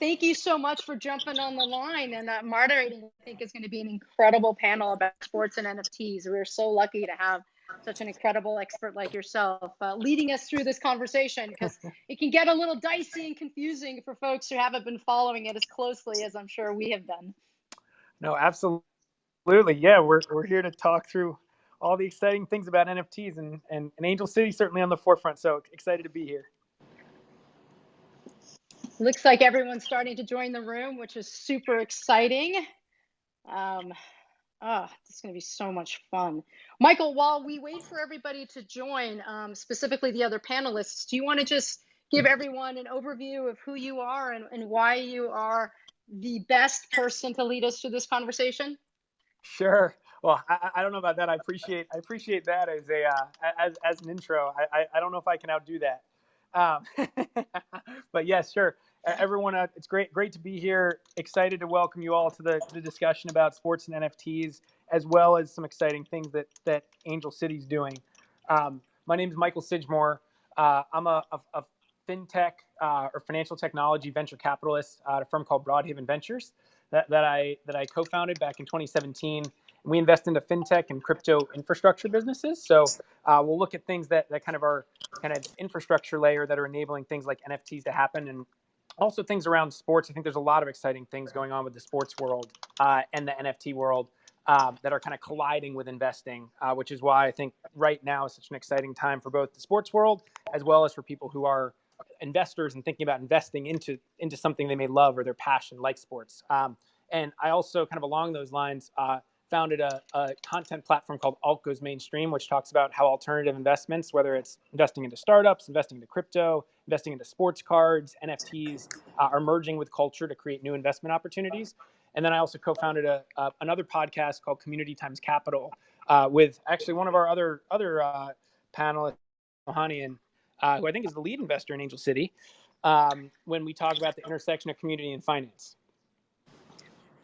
thank you so much for jumping on the line and moderating. I think it's going to be an incredible panel about sports and NFTs. We're so lucky to have such an incredible expert like yourself leading us through this conversation, because it can get a little dicey and confusing for folks who haven't been following it as closely as I'm sure we have been. No, absolutely. Yeah, we're here to talk through all the exciting things about NFTs, and Angel City certainly on the forefront. So excited to be here. Looks like everyone's starting to join the room, which is super exciting. This is going to be so much fun. Michael, while we wait for everybody to join, specifically the other panelists, do you want to just give everyone an overview of who you are and why you are the best person to lead us through this conversation? Sure. Well, I don't know about that. I appreciate that as a as an intro. I don't know if I can outdo that. But yes, sure. Everyone, it's great to be here. Excited to welcome you all to the discussion about sports and NFTs, as well as some exciting things that Angel City's doing. My name is Michael Sidgmore. I'm a fintech or financial technology venture capitalist at a firm called Broadhaven Ventures that I co-founded back in 2017. We invest into fintech and crypto infrastructure businesses. So we'll look at things that kind of are kind of infrastructure layer that are enabling things like NFTs to happen, and also things around sports. I think there's a lot of exciting things going on with the sports world and the NFT world that are kind of colliding with investing, which is why I think right now is such an exciting time for both the sports world as well as for people who are investors and thinking about investing into something they may love or their passion, like sports. And I also, kind of along those lines, founded a content platform called Alt Goes Mainstream, which talks about how alternative investments, whether it's investing into startups, investing into crypto, investing into sports cards, NFTs, are merging with culture to create new investment opportunities. And then I also co-founded another podcast called Community Times Capital with actually one of our other panelists, Mohanian, who I think is the lead investor in Angel City, when we talk about the intersection of community and finance.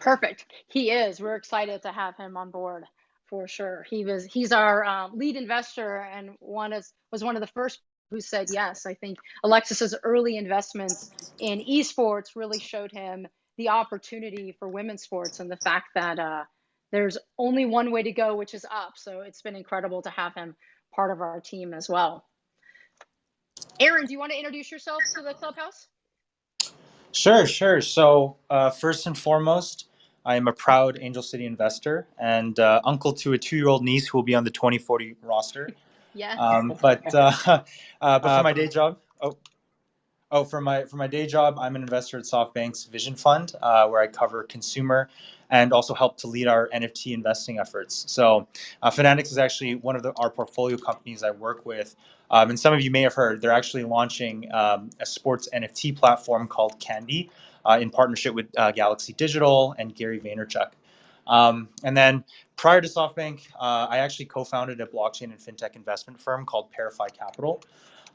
Perfect. He is. We're excited to have him on board for sure. He's our lead investor and was one of the first who said yes. I think Alexis's early investments in esports really showed him the opportunity for women's sports and the fact that there's only one way to go, which is up. So it's been incredible to have him part of our team as well. Aaron, do you want to introduce yourself to the Clubhouse? Sure. So first and foremost, I am a proud Angel City investor and uncle to a 2-year-old niece who will be on the 2040 roster. Yeah. But for my day job, for my day job, I'm an investor at SoftBank's Vision Fund, where I cover consumer and also help to lead our NFT investing efforts. So Fanatics is actually one of our portfolio companies I work with. And some of you may have heard, they're actually launching a sports NFT platform called Candy in partnership with Galaxy Digital and Gary Vaynerchuk. And then prior to SoftBank, I actually co-founded a blockchain and fintech investment firm called Parify Capital.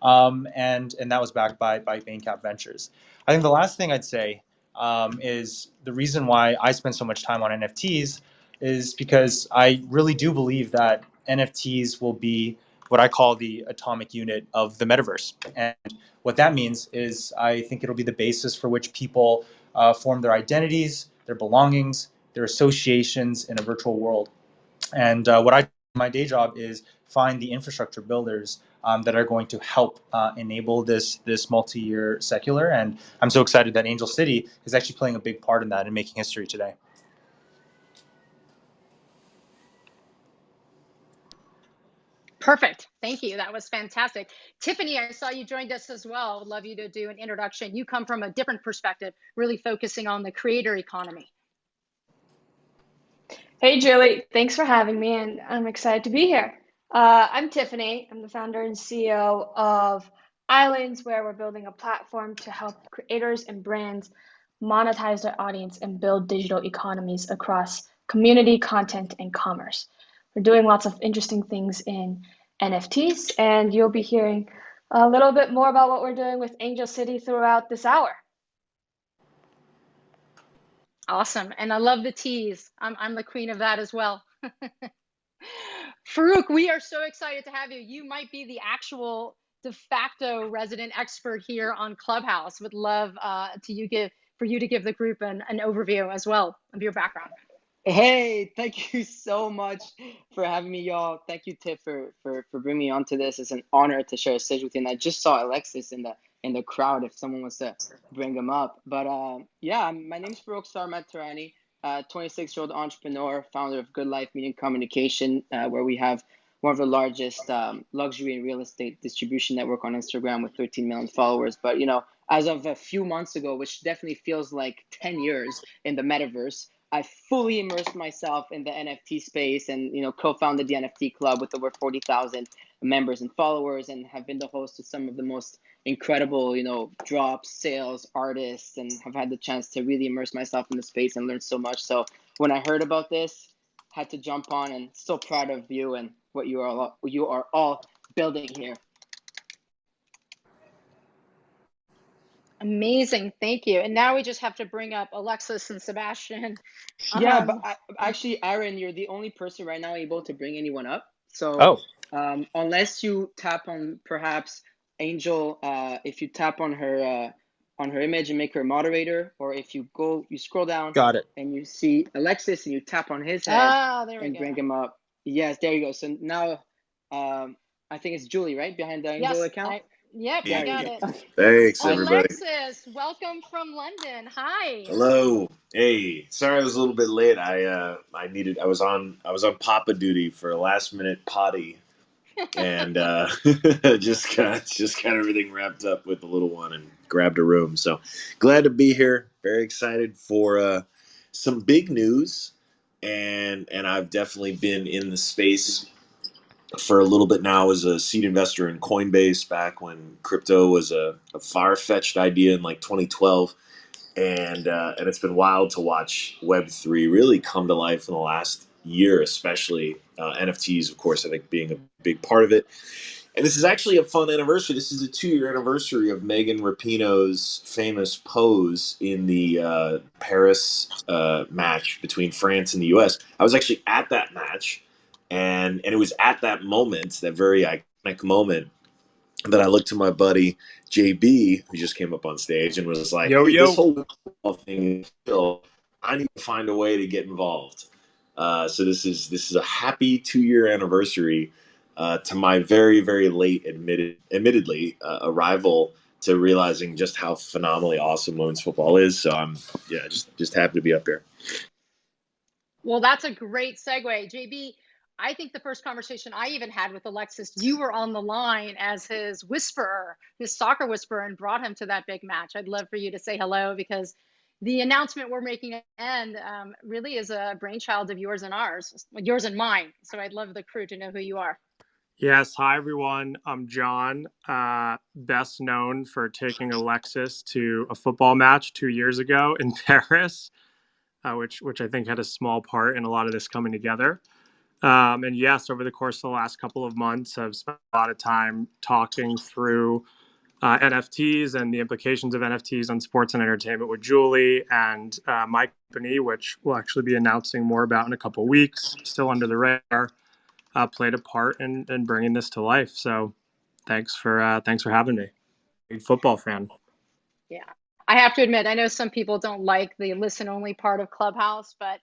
And that was backed by BainCap Ventures. I think the last thing I'd say is the reason why I spend so much time on NFTs is because I really do believe that NFTs will be what I call the atomic unit of the metaverse. And what that means is I think it'll be the basis for which people form their identities, their belongings, their associations in a virtual world. And what I do in my day job is find the infrastructure builders that are going to help enable this multi-year secular. And I'm so excited that Angel City is actually playing a big part in that and making history today. Perfect. Thank you. That was fantastic. Tiffany, I saw you joined us as well. Would love you to do an introduction. You come from a different perspective, really focusing on the creator economy. Hey, Julie. Thanks for having me, and I'm excited to be here. I'm Tiffany. I'm the founder and CEO of Islands, where we're building a platform to help creators and brands monetize their audience and build digital economies across community, content, and commerce. We're doing lots of interesting things in NFTs, and you'll be hearing a little bit more about what we're doing with Angel City throughout this hour. Awesome. And I love the tease. I'm the queen of that as well. Farouk, we are so excited to have you. You might be the actual de facto resident expert here on Clubhouse. Would love to for you to give the group an overview as well of your background. Hey, thank you so much for having me, y'all. Thank you, Tiff, for bringing me onto this. It's an honor to share a stage with you. And I just saw Alexis in the crowd. If someone wants to bring him up, but yeah, my name's Farouk Sarmatarani, 26-year-old entrepreneur, founder of Good Life Media and Communication, where we have one of the largest luxury and real estate distribution network on Instagram with 13 million followers. But as of a few months ago, which definitely feels like 10 years in the metaverse, I fully immersed myself in the NFT space and co-founded the NFT Club with over 40,000 members and followers, and have been the host of some of the most incredible drops, sales, artists, and have had the chance to really immerse myself in the space and learn so much. So when I heard about this, had to jump on, and so proud of you and what you are all building here. Amazing, thank you. And now we just have to bring up Alexis and Sebastian. Yeah, but actually, Aaron, you're the only person right now able to bring anyone up. So unless you tap on perhaps Angel, if you tap on her image and make her a moderator, or if you scroll down, Got it. and you see Alexis and you tap on his head There we and go. bring him up. Yes, there you go. So now, I think it's Julie, right, behind the Angel account. Yep, I got it. Thanks, everybody. Alexis, welcome from London. Hi. Hello. Hey, sorry I was a little bit late. I was on Papa duty for a last minute potty, and just got everything wrapped up with the little one and grabbed a room. So glad to be here. Very excited for some big news, and I've definitely been in the space for a little bit now as a seed investor in Coinbase back when crypto was a far-fetched idea in like 2012, and it's been wild to watch Web3 really come to life in the last year, especially NFTs, of course, I think being a big part of it. And this is actually a fun anniversary. This is a 2-year anniversary of Megan Rapinoe's famous pose in the Paris match between France and the U.S. I was actually at that match, and it was at that moment, that very iconic moment, that I looked to my buddy JB, who just came up on stage, and was like, "Hey, this whole thing, I need to find a way to get involved." So this is a happy 2-year anniversary to my very, very late, admittedly, arrival to realizing just how phenomenally awesome women's football is. So I'm just happy to be up here. Well, that's a great segue. JB, I think the first conversation I even had with Alexis, you were on the line as his whisperer, his soccer whisperer, and brought him to that big match. I'd love for you to say hello, because the announcement we're making at the end really is a brainchild of yours and yours and mine. So I'd love the crew to know who you are. Yes. Hi, everyone. I'm John, best known for taking Alexis to a football match 2 years ago in Paris, which I think had a small part in a lot of this coming together. And yes, over the course of the last couple of months, I've spent a lot of time talking through NFTs and the implications of NFTs on sports and entertainment with Julie and my company, which we'll actually be announcing more about in a couple of weeks, still under the radar. Played a part in bringing this to life. So thanks for having me. Big football fan. Yeah, I have to admit, I know some people don't like the listen only part of Clubhouse, but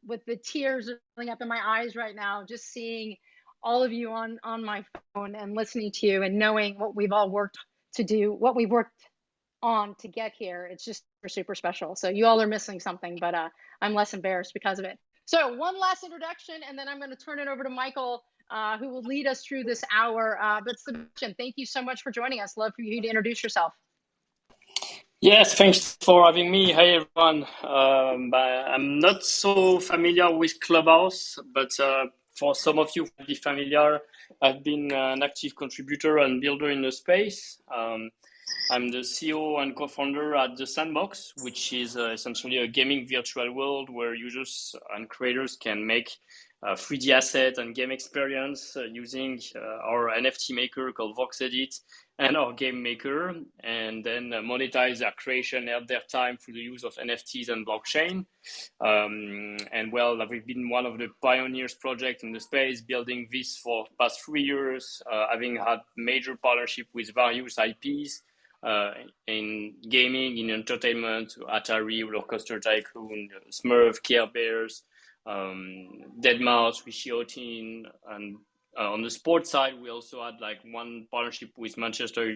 with the tears rolling up in my eyes right now, just seeing all of you on my phone and listening to you and knowing what we've all worked to do, what we've worked on to get here, it's just super, super special. So you all are missing something, but I'm less embarrassed because of it. So one last introduction, and then I'm going to turn it over to Michael, who will lead us through this hour. But Sebastian, thank you so much for joining us. Love for you to introduce yourself. Yes, thanks for having me. Hi, everyone. I'm not so familiar with Clubhouse, but for some of you who might be familiar, I've been an active contributor and builder in the space. I'm the CEO and co-founder at The Sandbox, which is essentially a gaming virtual world where users and creators can make 3D asset and game experience using our NFT maker called VoxEdit and our game maker, and then monetize their creation at their time through the use of NFTs and blockchain. And well, we've been one of the pioneers project in the space, building this for the past 3 years, having had major partnership with various IPs, in gaming, in entertainment, Atari, Roller Coaster Tycoon, Smurf, Care Bears, Deadmau5, Wishy and on the sports side, we also had like one partnership with Manchester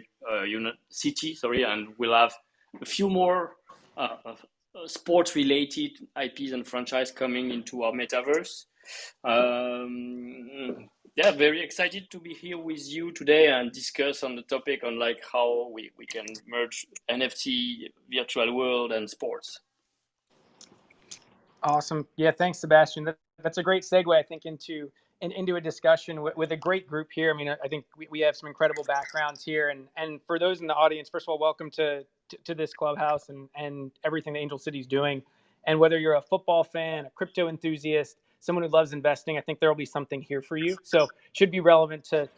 City, and we'll have a few more sports-related IPs and franchise coming into our metaverse. Yeah, very excited to be here with you today and discuss on the topic on like how we can merge NFT, virtual world, and sports. Awesome. Yeah, thanks, Sebastian. That's a great segue, I think, into a discussion with a great group here. I mean, I think we have some incredible backgrounds here. And for those in the audience, first of all, welcome to this clubhouse and everything that Angel City is doing. And whether you're a football fan, a crypto enthusiast, someone who loves investing, I think there will be something here for you. So it should be relevant to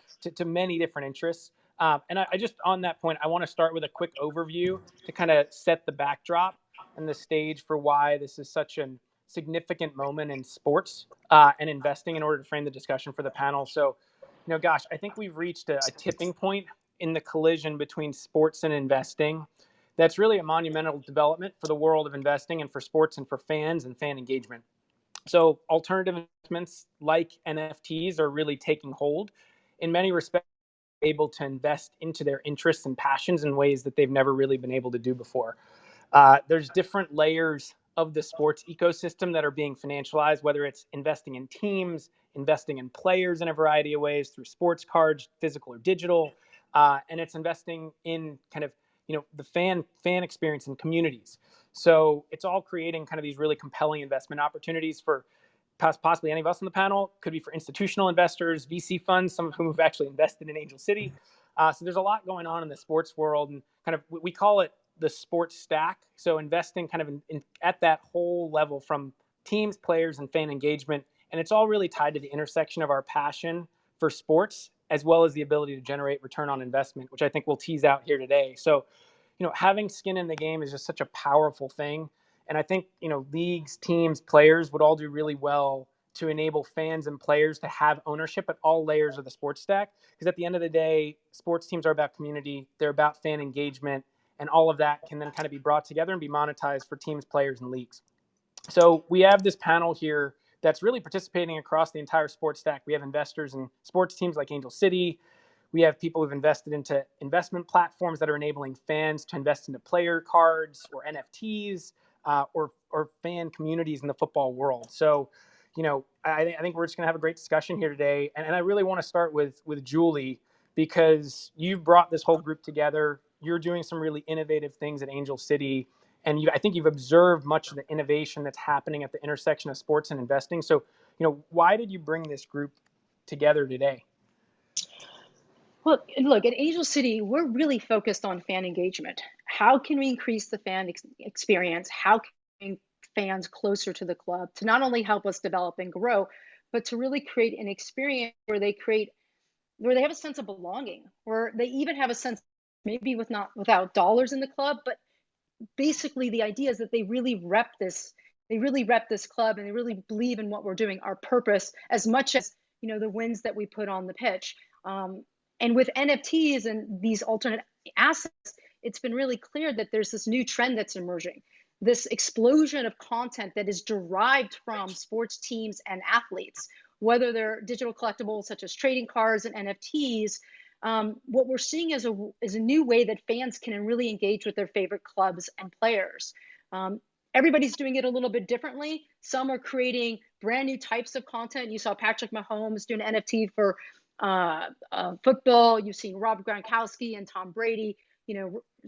many different interests. And I just, on that point, I want to start with a quick overview to kind of set the backdrop and the stage for why this is such an significant moment in sports and investing in order to frame the discussion for the panel. So, gosh, I think we've reached a tipping point in the collision between sports and investing. That's really a monumental development for the world of investing and for sports and for fans and fan engagement. So alternative investments like NFTs are really taking hold. In many respects, able to invest into their interests and passions in ways that they've never really been able to do before. There's different layers of the sports ecosystem that are being financialized, whether it's investing in teams, investing in players in a variety of ways through sports cards, physical or digital, and it's investing in kind of the fan experience and communities. So it's all creating kind of these really compelling investment opportunities for possibly any of us on the panel. Could be for institutional investors, VC funds, some of whom have actually invested in Angel City. So there's a lot going on in the sports world, and kind of we call it the sports stack. So investing kind of at that whole level from teams, players, and fan engagement. And it's all really tied to the intersection of our passion for sports, as well as the ability to generate return on investment, which I think we'll tease out here today. So, having skin in the game is just such a powerful thing. And I think, leagues, teams, players would all do really well to enable fans and players to have ownership at all layers of the sports stack. Because at the end of the day, sports teams are about community, they're about fan engagement, and all of that can then kind of be brought together and be monetized for teams, players, and leagues. So we have this panel here that's really participating across the entire sports stack. We have investors in sports teams like Angel City. We have people who've invested into investment platforms that are enabling fans to invest into player cards or NFTs or fan communities in the football world. So, I think we're just going to have a great discussion here today. And I really want to start with Julie, because you've brought this whole group together. You're doing some really innovative things at Angel City. And I think you've observed much of the innovation that's happening at the intersection of sports and investing. So, why did you bring this group together today? Well, look, at Angel City, we're really focused on fan engagement. How can we increase the fan experience? How can we bring fans closer to the club to not only help us develop and grow, but to really create an experience where they have a sense of belonging, where they even have a sense, maybe without dollars in the club, but basically the idea is that they really rep this club, and they really believe in what we're doing, our purpose, as much as the wins that we put on the pitch. And with NFTs and these alternate assets, it's been really clear that there's this new trend that's emerging, this explosion of content that is derived from sports teams and athletes, whether they're digital collectibles such as trading cards and NFTs. What we're seeing is a new way that fans can really engage with their favorite clubs and players. Everybody's doing it a little bit differently. Some are creating brand new types of content. You saw Patrick Mahomes do an NFT for football. You've seen Rob Gronkowski and Tom Brady,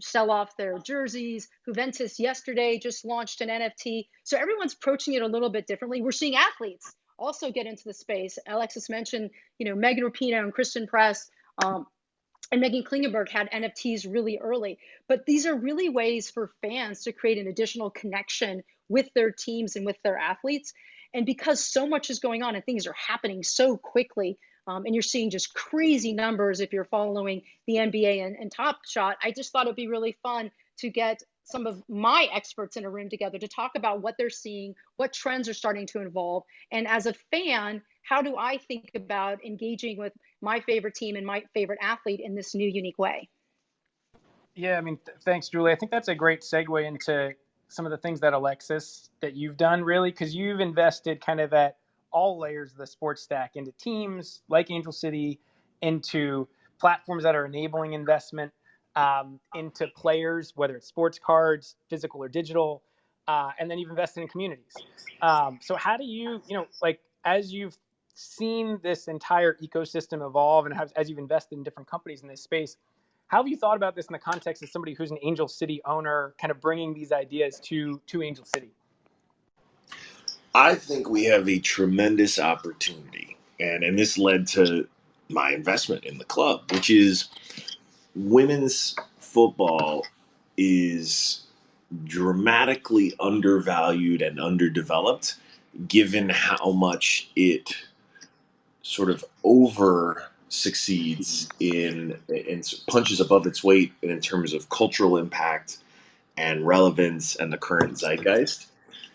sell off their jerseys. Juventus yesterday just launched an NFT. So everyone's approaching it a little bit differently. We're seeing athletes also get into the space. Alexis mentioned, Megan Rapinoe and Christian Press. And Megan Klingenberg had NFTs really early. But these are really ways for fans to create an additional connection with their teams and with their athletes. And because so much is going on and things are happening so quickly, and you're seeing just crazy numbers if you're following the NBA and Top Shot, I just thought it'd be really fun to get some of my experts in a room together to talk about what they're seeing, what trends are starting to evolve. And as a fan, how do I think about engaging with my favorite team and my favorite athlete in this new, unique way? Yeah, I mean, thanks, Julie. I think that's a great segue into some of the things that Alexis that you've done, really, because you've invested kind of at all layers of the sports stack into teams like Angel City, into platforms that are enabling investment, into players, whether it's sports cards, physical or digital, and then you've invested in communities. So how do you, like as you've seen this entire ecosystem evolve and as you've invested in different companies in this space, how have you thought about this in the context of somebody who's an Angel City owner, kind of bringing these ideas to Angel City? I think we have a tremendous opportunity, and this led to my investment in the club, which is women's football is dramatically undervalued and underdeveloped given how much it sort of over succeeds in and punches above its weight in terms of cultural impact and relevance and the current zeitgeist.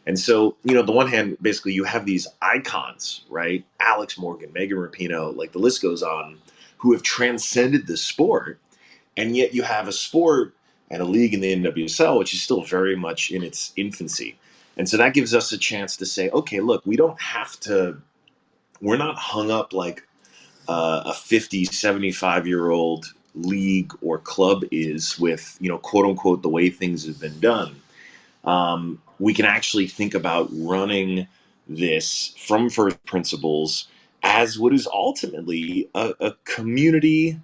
And so, the one hand, basically, you have these icons, right? Alex Morgan, Megan Rapinoe, like the list goes on, who have transcended the sport. And yet you have a sport and a league in the NWSL, which is still very much in its infancy. And so that gives us a chance to say, okay, look, we're not hung up like a 50, 75-year-old league or club is with, quote unquote, the way things have been done. We can actually think about running this from first principles as what is ultimately a community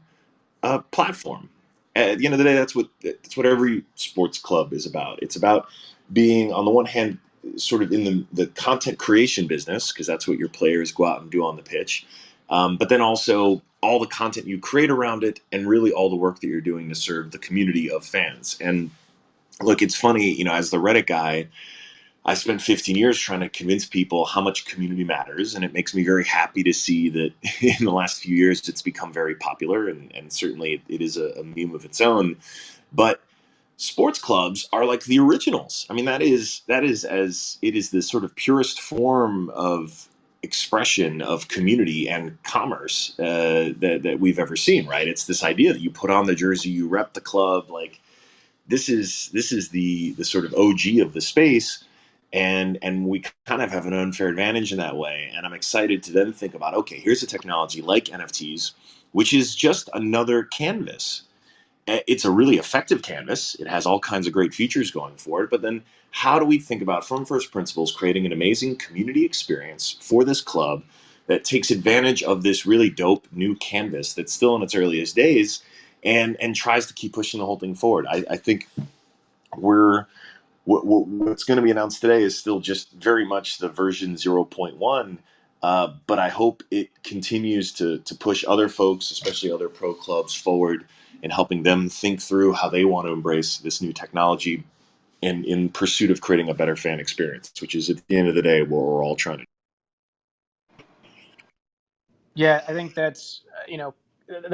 platform. At the end of the day, that's what every sports club is about. It's about being, on the one hand, sort of in the content creation business, because that's what your players go out and do on the pitch. But then also all the content you create around it, and really all the work that you're doing to serve the community of fans. And look, it's funny, as the Reddit guy, I spent 15 years trying to convince people how much community matters, and it makes me very happy to see that in the last few years it's become very popular, and certainly it is a meme of its own. But sports clubs are like the originals. I mean, that is as it is the sort of purest form of expression of community and commerce that we've ever seen. Right? It's this idea that you put on the jersey, you rep the club, like this is the sort of OG of the space, and we kind of have an unfair advantage in that way. And I'm excited to then think about, okay, here's a technology like NFTs, which is just another canvas. It's a really effective canvas. It has all kinds of great features going for it. But then how do we think about, from first principles, creating an amazing community experience for this club that takes advantage of this really dope new canvas that's still in its earliest days, and tries to keep pushing the whole thing forward? I think we're what's going to be announced today is still just very much the version 0.1. But I hope it continues to push other folks, especially other pro clubs, forward in helping them think through how they want to embrace this new technology in pursuit of creating a better fan experience, which is at the end of the day what we're all trying to do. Yeah, I think that's,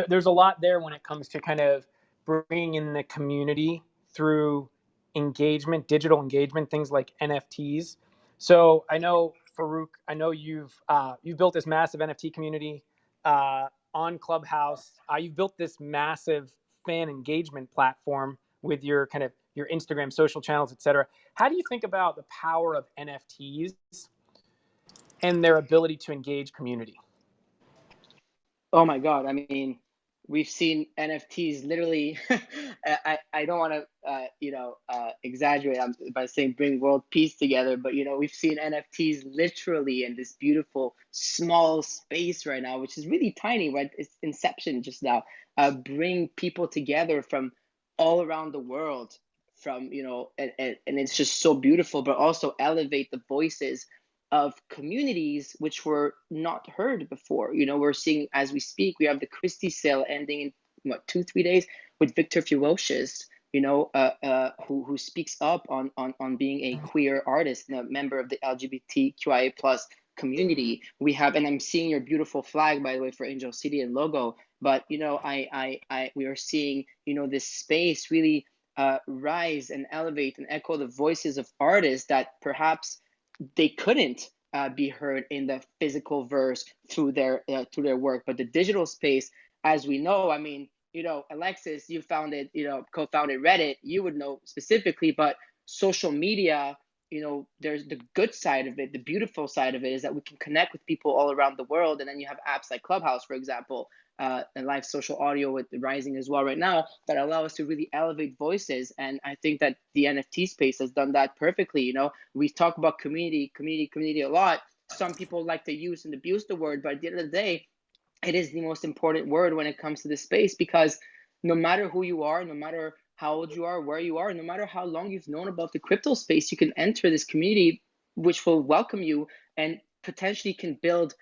there's a lot there when it comes to kind of bringing in the community through engagement, digital engagement, things like NFTs. So I know, Farouk, I know you've built this massive NFT community on Clubhouse. You've built this massive fan engagement platform with your kind of your Instagram, social channels, et cetera. How do you think about the power of NFTs and their ability to engage community? Oh my God. I mean, we've seen NFTs literally. I don't want to, exaggerate by saying bring world peace together, but, we've seen NFTs literally in this beautiful small space right now, which is really tiny, right? It's inception just now. Bring people together from all around the world, and it's just so beautiful, but also elevate the voices of communities which were not heard before. We're seeing as we speak, we have the Christie sale ending in what, 2-3 days, with Victor Fewocious, who speaks up on being a queer artist and a member of the LGBTQIA plus community. We have, and I'm seeing your beautiful flag, by the way, for Angel City and logo. But we are seeing this space really rise and elevate and echo the voices of artists that perhaps they couldn't be heard in the physical verse through their work. But the digital space, as we know, I mean, Alexis, you founded, co-founded Reddit, you would know specifically, but social media, there's the good side of it. The beautiful side of it is that we can connect with people all around the world. And then you have apps like Clubhouse, for example, and live social audio with the rising as well right now, that allow us to really elevate voices. And I think that the NFT space has done that perfectly. We talk about community a lot. Some people like to use and abuse the word, but at the end of the day, it is the most important word when it comes to this space, because no matter who you are, no matter how old you are, where you are, no matter how long you've known about the crypto space, you can enter this community, which will welcome you and potentially can build,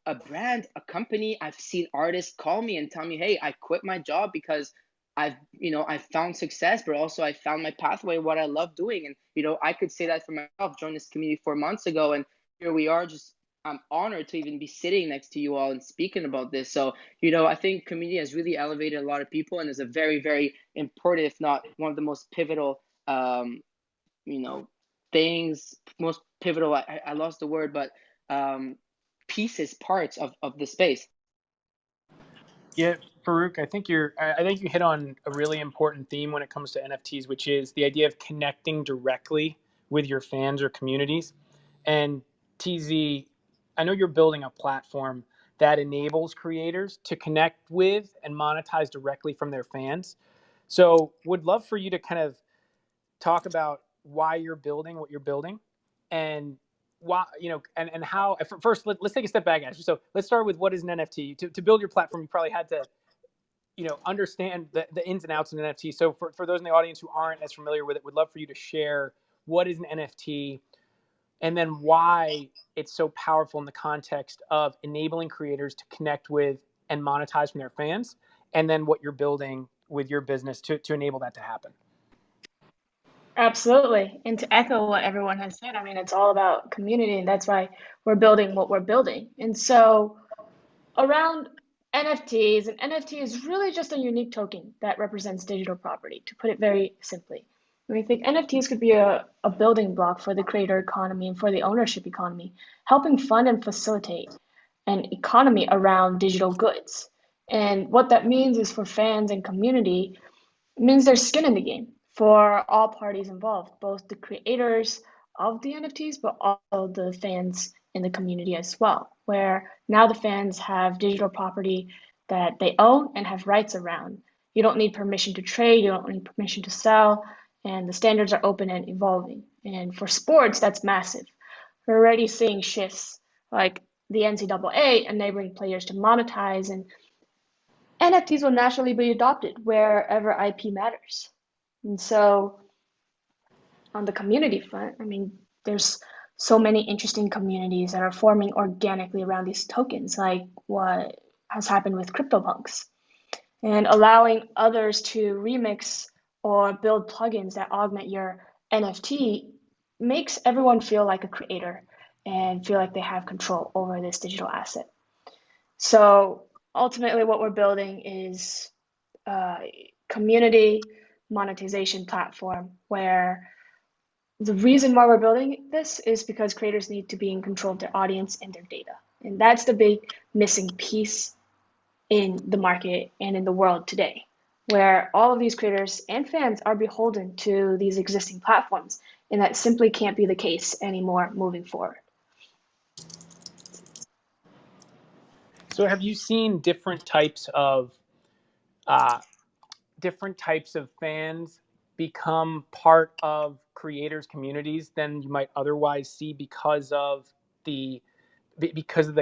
a brand, a company. I've seen artists call me and tell me, hey, I quit my job because I found success, but also I found my pathway, what I love doing. And, I could say that for myself, joined this community 4 months ago, and here we are. I'm honored to even be sitting next to you all and speaking about this. So, I think community has really elevated a lot of people, and is a very, very important, if not one of the most pivotal, you know, most pivotal, I lost the word, but pieces, parts of the space. Yeah, Farouk, I think you hit on a really important theme when it comes to NFTs, which is the idea of connecting directly with your fans or communities. And TZ, I know you're building a platform that enables creators to connect with and monetize directly from their fans. So would love for you to kind of talk about why you're building what you're building, and why, and how. First, let's take a step back, actually. So let's start with, what is an NFT? To build your platform, you probably had to understand the ins and outs of an NFT. So for those in the audience who aren't as familiar with it, would love for you to share what is an NFT, and then why it's so powerful in the context of enabling creators to connect with and monetize from their fans, and then what you're building with your business to enable that to happen. Absolutely. And to echo what everyone has said, I mean, it's all about community, and that's why we're building what we're building. And so, around NFTs, an NFT is really just a unique token that represents digital property, to put it very simply. And we think NFTs could be a building block for the creator economy and for the ownership economy, helping fund and facilitate an economy around digital goods. And what that means is, for fans and community, it means there's skin in the game for all parties involved, both the creators of the NFTs, but also the fans in the community as well, where now the fans have digital property that they own and have rights around. You don't need permission to trade, you don't need permission to sell, and the standards are open and evolving. And for sports, that's massive. We're already seeing shifts like the NCAA enabling players to monetize, and NFTs will naturally be adopted wherever IP matters. And so, on the community front, I mean, there's so many interesting communities that are forming organically around these tokens, like what has happened with CryptoPunks, and allowing others to remix or build plugins that augment your NFT makes everyone feel like a creator and feel like they have control over this digital asset. So ultimately, what we're building is a community monetization platform, where the reason why we're building this is because creators need to be in control of their audience and their data. And that's the big missing piece in the market and in the world today, where all of these creators and fans are beholden to these existing platforms. And that simply can't be the case anymore moving forward. So have you seen different types of fans become part of creators' communities than you might otherwise see, because of the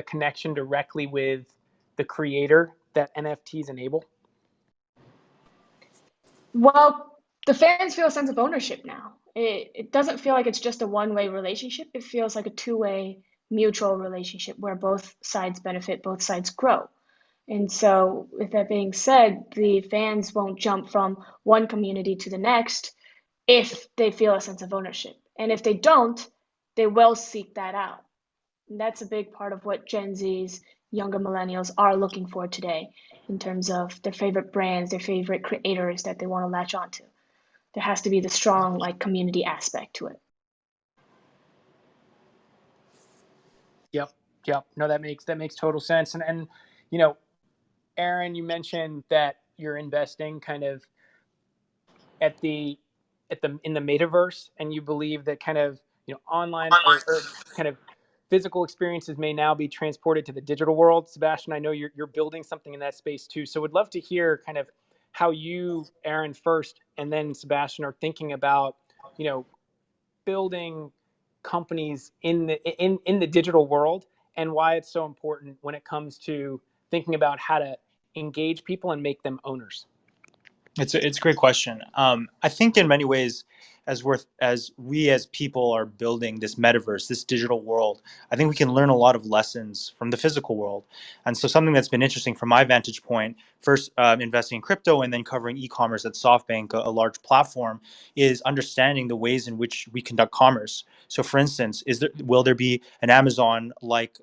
connection directly with the creator that NFTs enable? Well, the fans feel a sense of ownership now. It doesn't feel like it's just a one-way relationship. It feels like a two-way mutual relationship where both sides benefit, both sides grow. And so, with that being said, the fans won't jump from one community to the next if they feel a sense of ownership. And if they don't, they will seek that out. And that's a big part of what Gen Z's, younger millennials, are looking for today, in terms of their favorite brands, their favorite creators that they want to latch onto. There has to be the strong community aspect to it. Yep. No, that makes total sense. And Aaron, you mentioned that you're investing kind of at the in the metaverse, and you believe that kind of online or kind of physical experiences may now be transported to the digital world. Sebastian, I know you're building something in that space too, so would love to hear kind of how you, Aaron, first, and then Sebastian, are thinking about building companies in the digital world, and why it's so important when it comes to thinking about how to engage people and make them owners. It's a great question. I think in many ways, as we as people are building this metaverse, this digital world, I think we can learn a lot of lessons from the physical world. And so something that's been interesting from my vantage point, first investing in crypto and then covering e-commerce at SoftBank, a large platform, is understanding the ways in which we conduct commerce. So, for instance, will there be an Amazon-like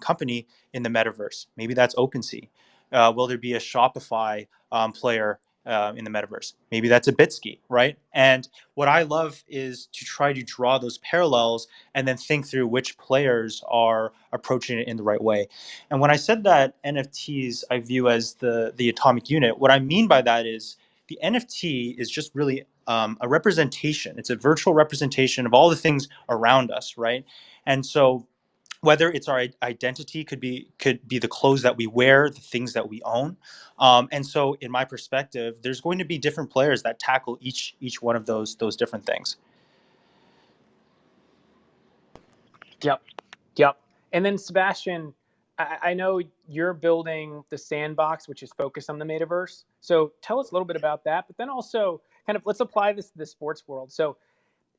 company in the metaverse? Maybe that's OpenSea. Will there be a Shopify player in the metaverse? Maybe that's a Bitsky, right? And what I love is to try to draw those parallels and then think through which players are approaching it in the right way. And when I said that NFTs I view as the atomic unit, what I mean by that is the NFT is just really a representation. It's a virtual representation of all the things around us, right? And so whether it's our identity, could be the clothes that we wear, the things that we own, and so in my perspective, there's going to be different players that tackle each one of those different things. Yep. And then Sebastian, I know you're building the sandbox, which is focused on the metaverse. So tell us a little bit about that, but then also kind of let's apply this to the sports world. So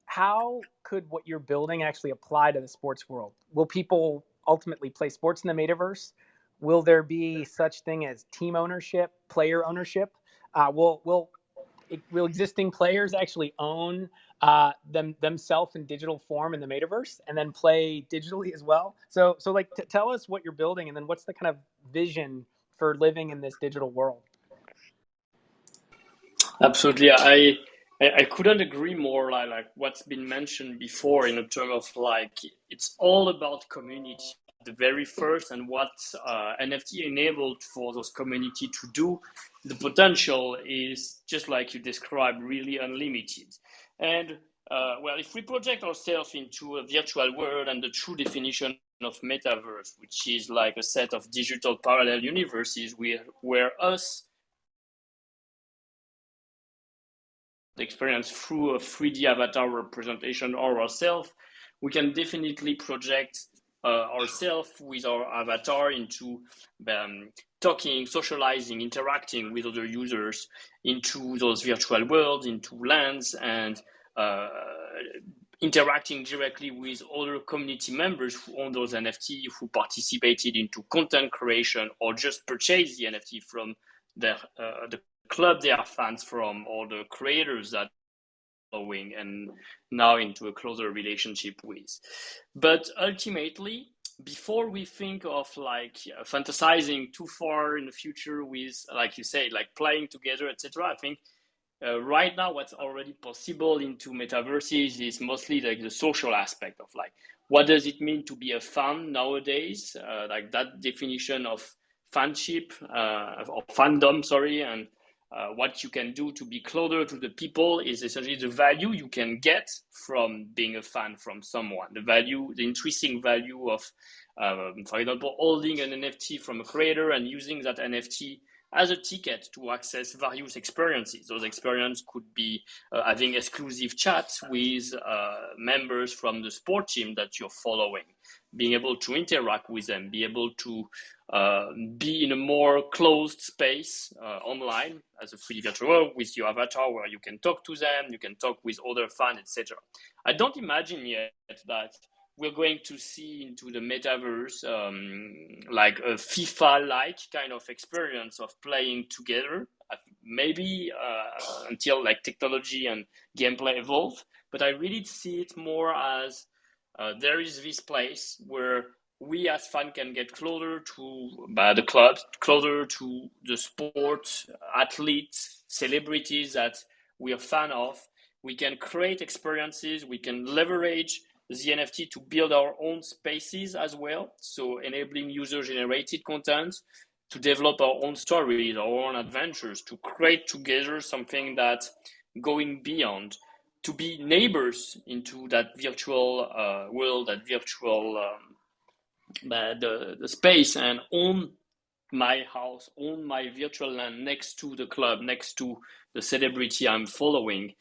how could what you're building actually apply to the sports world? Will people ultimately play sports in the metaverse? Will there be such thing as team ownership, player ownership? Will existing players actually own themselves in digital form in the metaverse and then play digitally as well? So like tell us what you're building, and then what's the kind of vision for living in this digital world? Absolutely. I couldn't agree more. Like what's been mentioned before in a term of like, it's all about community the very first, and what NFT enabled for those community to do. The potential is just like you described, really unlimited. And well, if we project ourselves into a virtual world and the true definition of metaverse, which is like a set of digital parallel universes where us experience through a 3D avatar representation of ourselves, we can definitely project ourselves with our avatar into talking, socializing, interacting with other users into those virtual worlds, into lands, and interacting directly with other community members who own those NFT, who participated into content creation or just purchased the NFT from the club they are fans from, or the creators that following and now into a closer relationship with. But ultimately, before we think of like fantasizing too far in the future with, like you say, like playing together, etc., I think right now what's already possible into metaverses is mostly like the social aspect of like, what does it mean to be a fan nowadays? Like that definition of fanship, or fandom, sorry, and what you can do to be closer to the people is essentially the value you can get from being a fan from someone. The value, the intrinsic value of, for example, holding an NFT from a creator and using that NFT as a ticket to access various experiences. Those experiences could be having exclusive chats with members from the sport team that you're following, being able to interact with them, be able to be in a more closed space online as a 3D virtual world with your avatar, where you can talk to them, you can talk with other fans, etc. I don't imagine yet that we're going to see into the metaverse like a FIFA-like kind of experience of playing together. Maybe until like technology and gameplay evolve, but I really see it more as there is this place where we as fans can get closer to the clubs, closer to the sport, athletes, celebrities that we are fan of. We can create experiences, we can leverage the NFT to build our own spaces as well. So enabling user-generated content, to develop our own stories, our own adventures, to create together something that going beyond, to be neighbors into that virtual world, that virtual the space, and own my house, own my virtual land next to the club, next to the celebrity I'm following.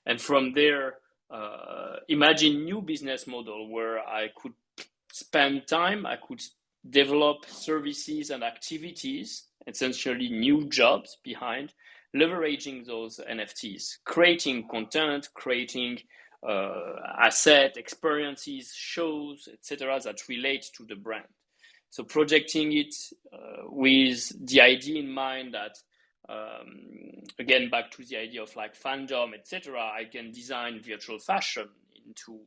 And from there, imagine new business model where I could spend time, I could develop services and activities, essentially new jobs behind, leveraging those NFTs, creating content, creating asset, experiences, shows, etc., that relate to the brand. So projecting it with the idea in mind that, again, back to the idea of like fandom, etc., I can design virtual fashion into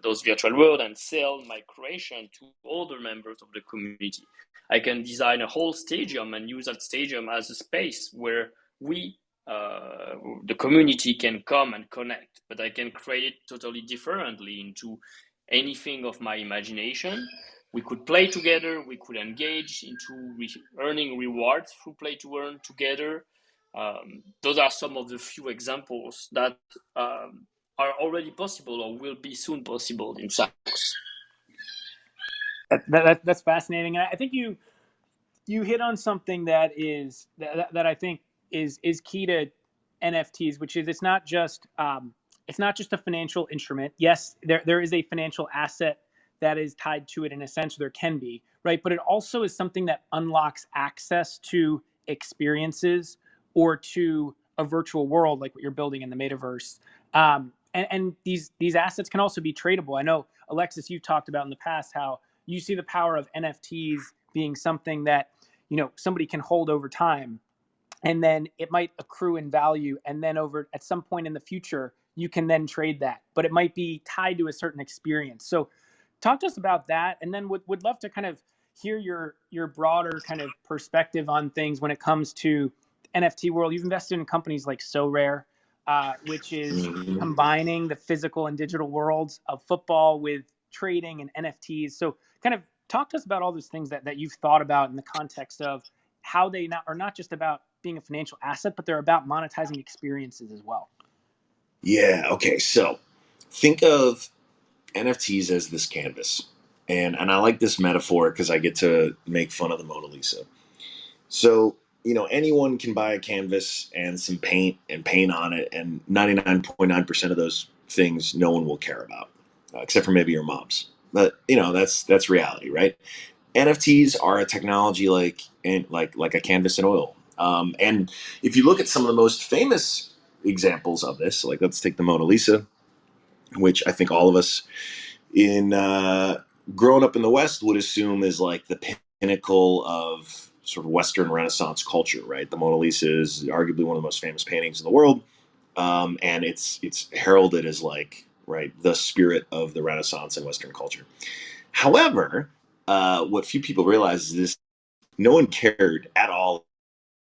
those virtual world and sell my creation to other members of the community. I can design a whole stadium and use that stadium as a space where we, the community, can come and connect, but I can create it totally differently into anything of my imagination. We could play together, we could engage into earning rewards through play to earn together. Those are some of the few examples that are already possible or will be soon possible in Saks. That's fascinating. And I think you hit on something that is that I think is key to NFTs, which is it's not just a financial instrument. Yes, there is a financial asset that is tied to it in a sense, there can be, right? But it also is something that unlocks access to experiences or to a virtual world like what you're building in the metaverse. And these assets can also be tradable. I know, Alexis, you've talked about in the past how you see the power of NFTs being something that somebody can hold over time, and then it might accrue in value, and then over at some point in the future you can then trade that, but it might be tied to a certain experience. So talk to us about that, and then would love to kind of hear your broader kind of perspective on things when it comes to NFT world. You've invested in companies like SoRare, which is combining the physical and digital worlds of football with trading and NFTs. So kind of talk to us about all those things that you've thought about in the context of how they are not just about being a financial asset, but they're about monetizing experiences as well. Yeah. Okay. So think of NFTs as this canvas, and I like this metaphor because I get to make fun of the Mona Lisa. So anyone can buy a canvas and some paint and paint on it, and 99.9% of those things no one will care about, except for maybe your moms. But that's reality, right? NFTs are a technology like a canvas and oil. And if you look at some of the most famous examples of this, like let's take the Mona Lisa, which I think all of us in growing up in the West would assume is like the pinnacle of sort of Western Renaissance culture, right? The Mona Lisa is arguably one of the most famous paintings in the world, and it's heralded as like the spirit of the Renaissance and Western culture. However, what few people realize is this: no one cared at all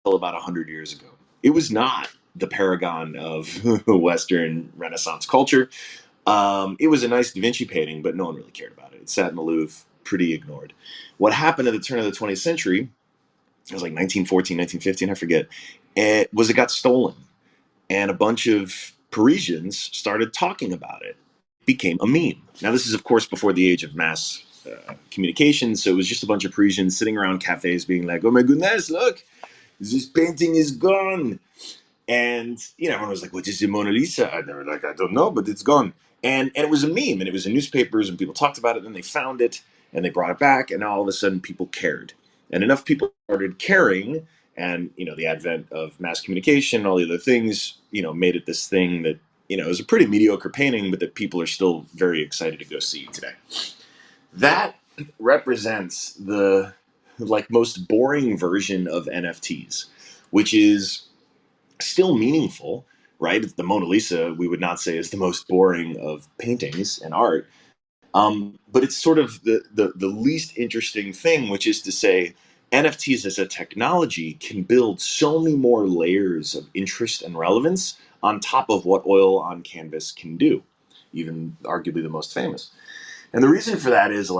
until about 100 years ago. It was not the paragon of Western Renaissance culture. It was a nice Da Vinci painting, but no one really cared about it. It sat in the Louvre, pretty ignored. What happened at the turn of the 20th century, it was like 1914, 1915, I forget, it got stolen. And a bunch of Parisians started talking about it. It became a meme. Now, this is, of course, before the age of mass communication, so it was just a bunch of Parisians sitting around cafes being like, oh my goodness, look, this painting is gone. And everyone was like, "What is the Mona Lisa?" And they were like, "I don't know, but it's gone." And it was a meme, and it was in newspapers, and people talked about it. And then they found it, and they brought it back, and all of a sudden, people cared, and enough people started caring. And the advent of mass communication, and all the other things, made it this thing that it was a pretty mediocre painting, but that people are still very excited to go see today. That represents the most boring version of NFTs, which is still meaningful, right? The Mona Lisa, we would not say is the most boring of paintings and art, but it's sort of the least interesting thing, which is to say, NFTs as a technology can build so many more layers of interest and relevance on top of what oil on canvas can do, even arguably the most famous. And the reason for that is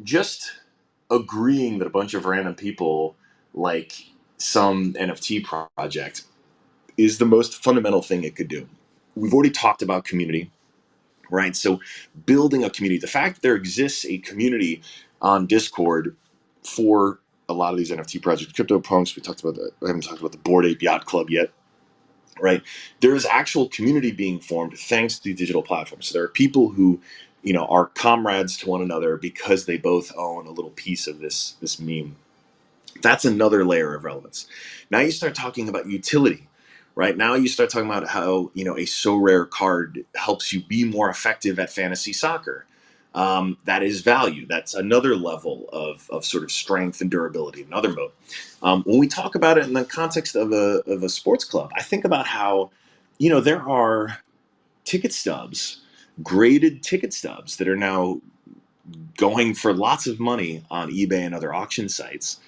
just agreeing that a bunch of random people like some NFT project is the most fundamental thing it could do. We've already talked about community, right? So building a community, the fact that there exists a community on Discord for a lot of these NFT projects, CryptoPunks, we talked about that. We haven't talked about the Bored Ape Yacht Club yet, right? There is actual community being formed thanks to digital platforms. So there are people who, are comrades to one another because they both own a little piece of this meme. That's another layer of relevance. Now you start talking about utility, right? Now you start talking about how, a so rare card helps you be more effective at fantasy soccer. That is value. That's another level of sort of strength and durability, another mode. When we talk about it in the context of a sports club, I think about how, there are ticket stubs, graded ticket stubs that are now going for lots of money on eBay and other auction sites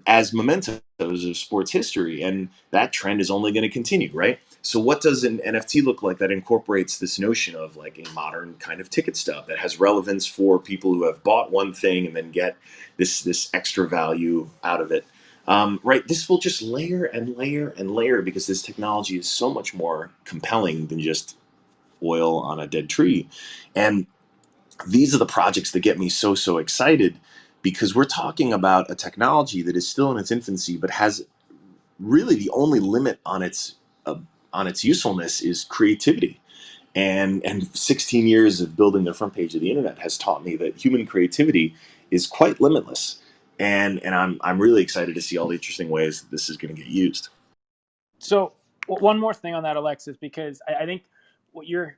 as mementos of sports history. And that trend is only going to continue, right? So what does an NFT look like that incorporates this notion of like a modern kind of ticket stub that has relevance for people who have bought one thing and then get this extra value out of it? Right, this will just layer and layer and layer because this technology is so much more compelling than just oil on a dead tree. And these are the projects that get me so excited because we're talking about a technology that is still in its infancy but has really the only limit uh, on its usefulness is creativity. And 16 years of building the front page of the internet has taught me that human creativity is quite limitless. And I'm really excited to see all the interesting ways that this is going to get used. So one more thing on that, Alexis, because I think what you're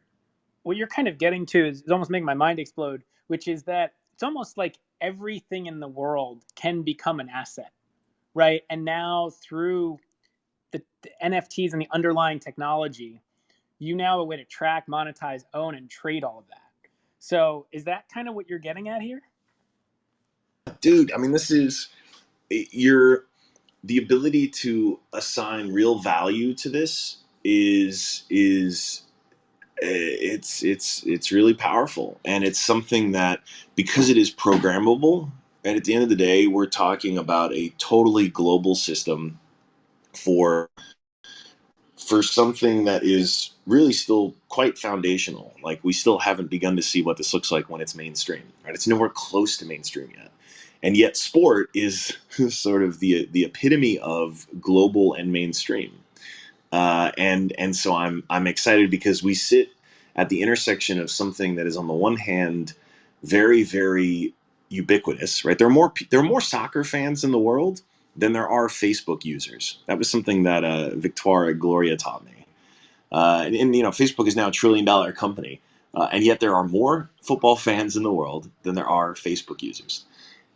kind of getting to is almost making my mind explode, which is that it's almost like everything in the world can become an asset, right? And now through the NFTs and the underlying technology, you now have a way to track, monetize, own, and trade all of that. So is that kind of what you're getting at here? Dude, I mean, this is your the ability to assign real value to this is it's really powerful, and it's something that, because it is programmable, and at the end of the day we're talking about a totally global system for something that is really still quite foundational. Like, we still haven't begun to see what this looks like when it's mainstream, right? It's nowhere close to mainstream yet. And yet sport is sort of the epitome of global and mainstream. And so I'm excited because we sit at the intersection of something that is, on the one hand, very ubiquitous. Right, there are more soccer fans in the world than there are Facebook users. That was something that Victoire at Gloria taught me. And Facebook is now $1 trillion company, and yet there are more football fans in the world than there are Facebook users.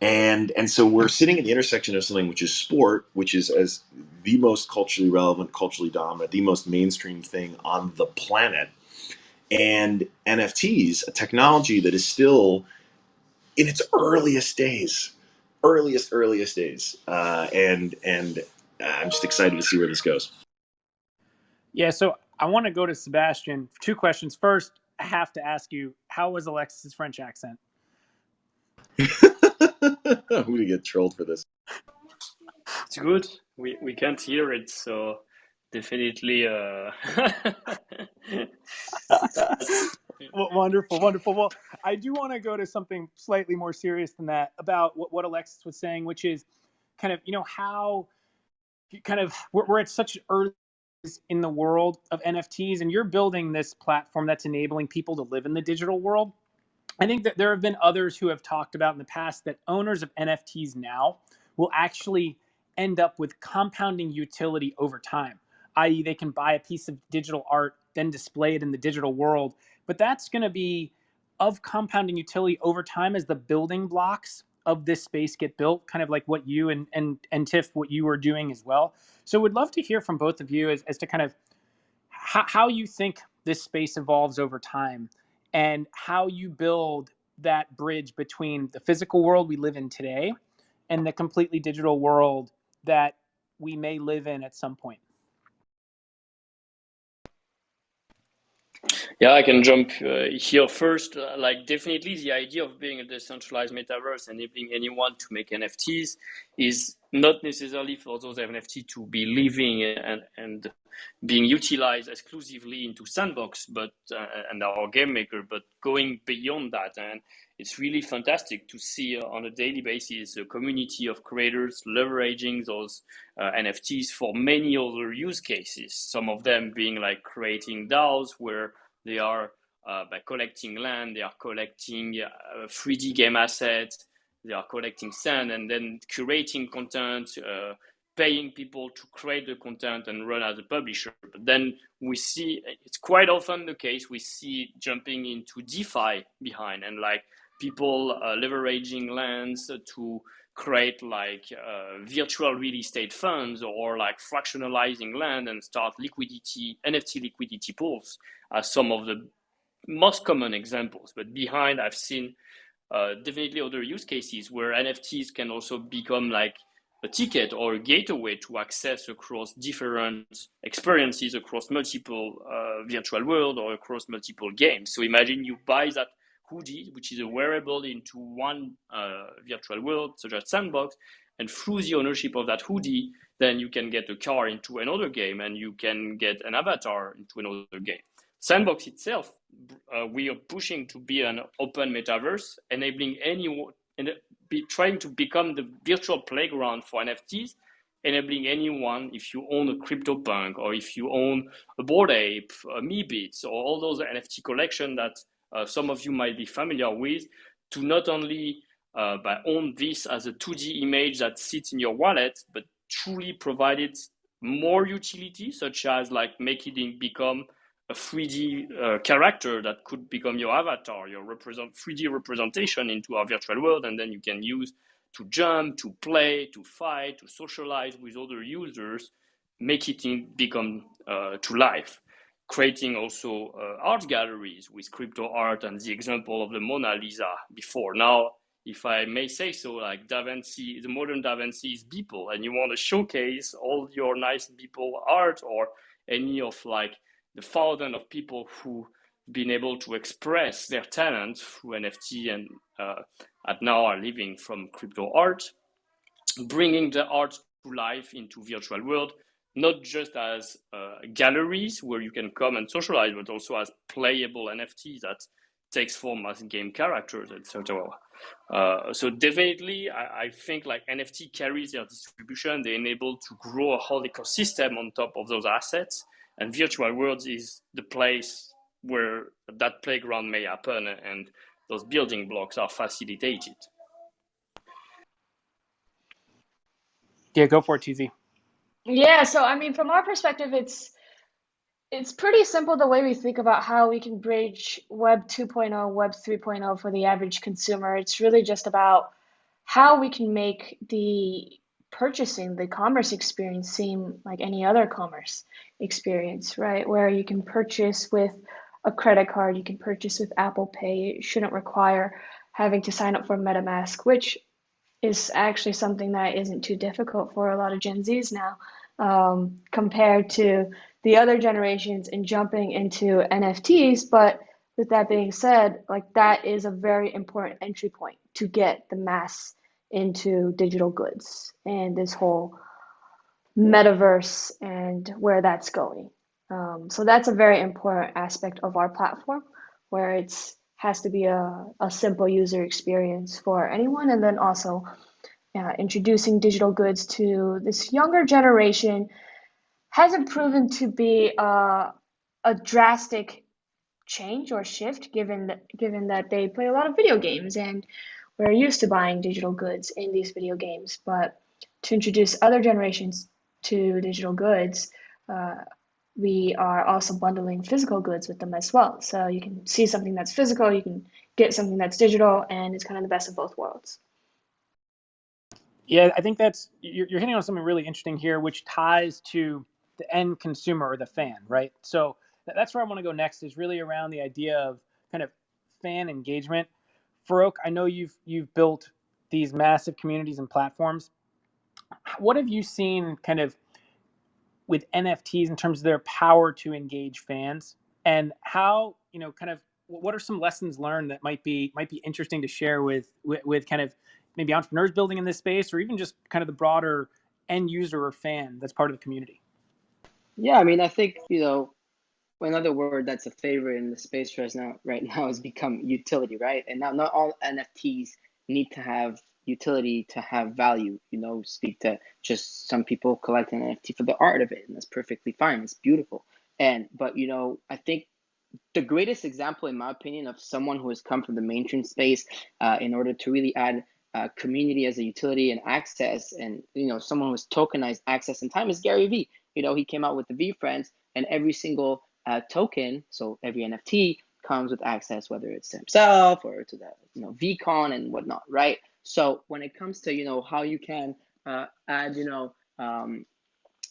And so we're sitting at the intersection of something which is sport, which is as the most culturally relevant, culturally dominant, the most mainstream thing on the planet, and NFTs, a technology that is still in its earliest days, and I'm just excited to see where this goes. Yeah, so I want to go to Sebastian. Two questions. First, I have to ask you, how was Alexis's French accent? I'm gonna get trolled for this. It's good. We can't hear it, so definitely. Well, wonderful. Well, I do want to go to something slightly more serious than that about what Alexis was saying, which is kind of, how kind of we're at such early in the world of NFTs, and you're building this platform that's enabling people to live in the digital world. I think that there have been others who have talked about in the past that owners of NFTs now will actually end up with compounding utility over time, i.e., they can buy a piece of digital art, then display it in the digital world. But that's going to be of compounding utility over time as the building blocks of this space get built, kind of like what you and Tiff, what you were doing as well. So would love to hear from both of you as to kind of how you think this space evolves over time and how you build that bridge between the physical world we live in today and the completely digital world that we may live in at some point. Yeah, I can jump here first. Like, definitely the idea of being a decentralized metaverse, enabling anyone to make NFTs, is not necessarily for those NFT to be living and being utilized exclusively into Sandbox, but and our game maker, but going beyond that. And it's really fantastic to see on a daily basis a community of creators leveraging those NFTs for many other use cases. Some of them being like creating DAOs where they are by collecting land, they are collecting 3D game assets, they are collecting sand, and then curating content, paying people to create the content and run as a publisher. But then we see it's quite often the case we see jumping into DeFi behind, and like people leveraging lands to create like virtual real estate funds, or like fractionalizing land and start NFT liquidity pools as some of the most common examples. But behind, I've seen definitely other use cases where NFTs can also become like a ticket or a gateway to access across different experiences across multiple virtual world or across multiple games. So imagine you buy that hoodie, which is a wearable, into one virtual world, such as Sandbox, and through the ownership of that hoodie, then you can get a car into another game, and you can get an avatar into another game. Sandbox itself, we are pushing to be an open metaverse, enabling anyone, and trying to become the virtual playground for NFTs, enabling anyone, if you own a CryptoPunk, or if you own a Bored Ape, a Meebits, or all those NFT collection that some of you might be familiar with, to not only own this as a 2D image that sits in your wallet, but truly provide it more utility, such as like make it become a 3D character that could become your avatar, your 3D representation into our virtual world, and then you can use to jump, to play, to fight, to socialize with other users, make it become to life. Creating also art galleries with crypto art, and the example of the Mona Lisa before. Now, if I may say so, like Da Vinci, the modern Da Vinci is Beeple, and you want to showcase all your nice Beeple art, or any of like the thousands of people who been able to express their talent through NFT and now are living from crypto art, bringing the art to life into virtual world, not just as galleries where you can come and socialize, but also as playable NFTs that takes form as game characters, etc. So definitely, I think like NFT carries their distribution. They enable to grow a whole ecosystem on top of those assets, and virtual worlds is the place where that playground may happen, and those building blocks are facilitated. Yeah, go for it, TZ. Yeah, so I mean, from our perspective, it's pretty simple the way we think about how we can bridge Web 2.0, Web 3.0 for the average consumer. It's really just about how we can make the purchasing, the commerce experience seem like any other commerce experience, right? Where you can purchase with a credit card, you can purchase with Apple Pay. It shouldn't require having to sign up for MetaMask, which is actually something that isn't too difficult for a lot of Gen Zs now, compared to the other generations and jumping into NFTs. But with that being said, like that is a very important entry point to get the mass into digital goods and this whole metaverse and where that's going. So that's a very important aspect of our platform, where it's has to be a simple user experience for anyone, and then also introducing digital goods to this younger generation hasn't proven to be a drastic change or shift, given that they play a lot of video games and we're used to buying digital goods in these video games. But to introduce other generations to digital goods, we are also bundling physical goods with them as well. So you can see something that's physical, you can get something that's digital, and it's kind of the best of both worlds. Yeah, I think that's you're hitting on something really interesting here, which ties to the end consumer or the fan, right? So that's where I want to go next, is really around the idea of kind of fan engagement. Farouk, I know you've built these massive communities and platforms. What have you seen kind of with NFTs in terms of their power to engage fans, and how kind of what are some lessons learned that might be interesting to share with kind of maybe entrepreneurs building in this space, or even just kind of the broader end user or fan that's part of the community? Yeah, I mean, I think, another word that's a favorite in the space right now has become utility, right? And now not all NFTs need to have utility to have value. Speak to just some people collect an NFT for the art of it, and that's perfectly fine. It's beautiful. But I think the greatest example, in my opinion, of someone who has come from the mainstream space in order to really add community as a utility and access, and someone who's tokenized access and time is Gary Vee. He came out with the V Friends, and every single token, so every NFT comes with access, whether it's to himself or to the VCon and whatnot, right? So when it comes to how you can add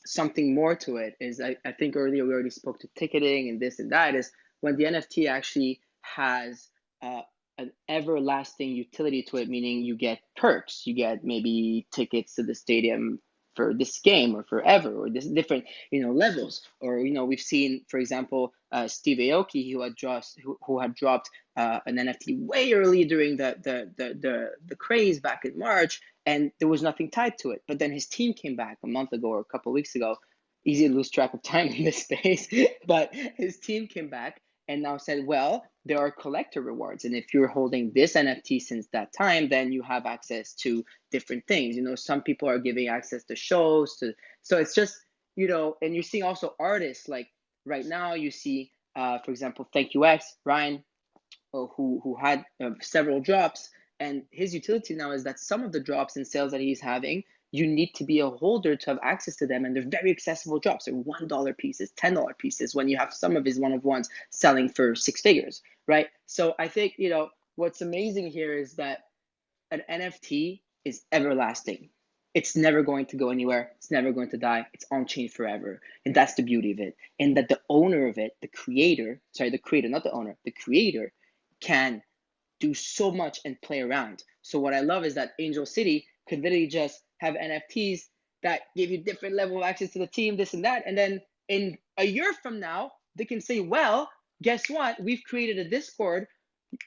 something more to it, is I think earlier we already spoke to ticketing and this and that, is when the NFT actually has an everlasting utility to it, meaning you get perks, you get maybe tickets to the stadium for this game or forever, or this different levels, or we've seen, for example, Steve Aoki, who had dropped an NFT way early during the craze back in March, and there was nothing tied to it. But then his team came back a month ago or a couple of weeks ago. Easy to lose track of time in this space, but his team came back and now said, well, there are collector rewards, and if you're holding this NFT since that time, then you have access to different things. Some people are giving access to shows, so it's just, and you're seeing also artists, like right now you see, for example, Thank You X, Ryan, who had several drops, and his utility now is that some of the drops and sales that he's having, you need to be a holder to have access to them, and they're very accessible drops. They're $1 pieces, $10 pieces, when you have some of his one-of-ones selling for six figures, right? So I think what's amazing here is that an NFT is everlasting. It's never going to go anywhere. It's never going to die. It's on chain forever. And that's the beauty of it. And that the owner of it, the creator, not the owner, the creator, can do so much and play around. So what I love is that Angel City could literally just have NFTs that give you different level of access to the team, this and that. And then in a year from now, they can say, well, guess what? We've created a Discord,